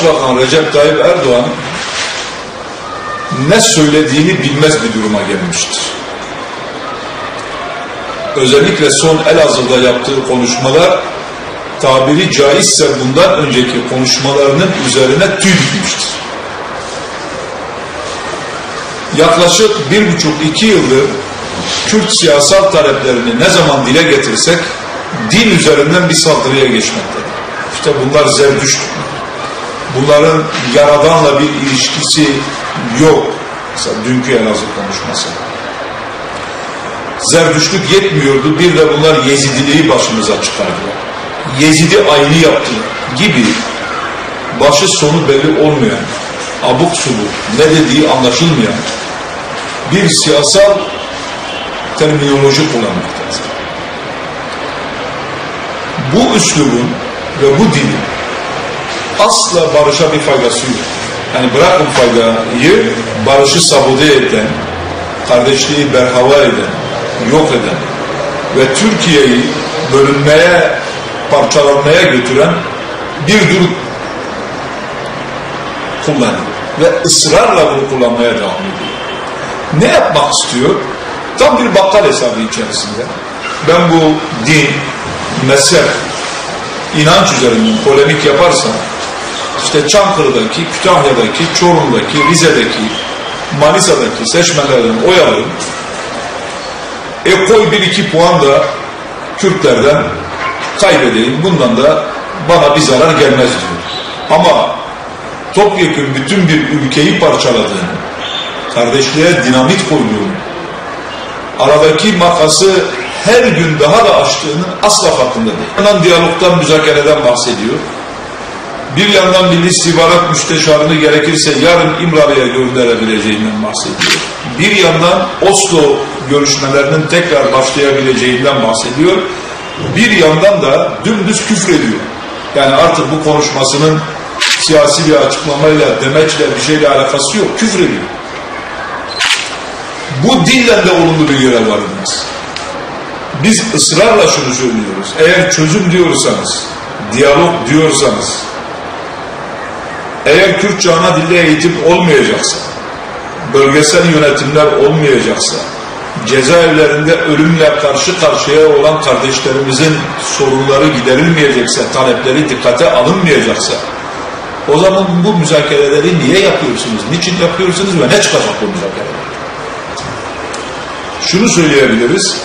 Başbakan Recep Tayyip Erdoğan ne söylediğini bilmez bir duruma gelmiştir. Özellikle son Elazığ'da yaptığı konuşmalar tabiri caizse bundan önceki konuşmalarının üzerine tüy dikmiştir. Yaklaşık 1,5-2 yıldır Kürt siyasal taleplerini ne zaman dile getirsek din üzerinden bir saldırıya geçmektedir. İşte bunlar Zerdüşt. Bunların Yaradan'la bir ilişkisi yok. Mesela dünkü Elazığ konuşması. Zerdüştlük yetmiyordu. Bir de bunlar Yezidiliği başımıza çıkardılar. Yezidi aynı yaptılar gibi başı sonu belli olmayan, abuk subuk, ne dediği anlaşılmayan bir siyasal terminoloji kullanmaktadır. Bu üslubun ve bu dilin asla barışa bir faydası yok. Yani bırakın faydayı, barışı sabote eden, kardeşliği berhava eden, yok eden ve Türkiye'yi bölünmeye, parçalanmaya götüren bir durum kullanıyor ve ısrarla bunu kullanmaya devam ediyor. Ne yapmak istiyor? Tam bir bakkal hesabı içerisinde. Ben bu din, mezhep, inanç üzerinden polemik yaparsam, işte Çankırı'daki, Kütahya'daki, Çorum'daki, Rize'deki, Manisa'daki seçmenlerden oy alırım. Koy 1-2 puan da Kürtlerden kaybedeyim. Bundan da bana bir zarar gelmez diyor. Ama topyekun bütün bir ülkeyi parçaladığını, kardeşliğe dinamit koyduğunu, aradaki makası her gün daha da aştığının asla farkında değil. Bir yandan diyalogdan, müzakereden bahsediyor. Bir yandan Milli İstihbarat Müsteşarını gerekirse yarın İmralı'ya gönderebileceğinden bahsediyor. Bir yandan Oslo görüşmelerinin tekrar başlayabileceğinden bahsediyor. Bir yandan da dümdüz küfrediyor. Yani artık bu konuşmasının siyasi bir açıklamayla, demeçle bir şeyle alakası yok. Küfrediyor. Bu dille de olumlu bir görev var olmaz. Biz ısrarla şunu söylüyoruz. Eğer çözüm diyorsanız, diyalog diyorsanız, eğer Kürtçe ana dilde eğitim olmayacaksa, bölgesel yönetimler olmayacaksa, cezaevlerinde ölümle karşı karşıya olan kardeşlerimizin sorunları giderilmeyecekse, talepleri dikkate alınmayacaksa, o zaman bu müzakereleri niye yapıyorsunuz, niçin yapıyorsunuz ve ne çıkacak bu müzakereler? Şunu söyleyebiliriz,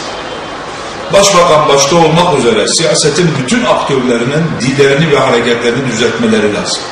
Başbakan başta olmak üzere siyasetin bütün aktörlerinin dillerini ve hareketlerini düzeltmeleri lazım.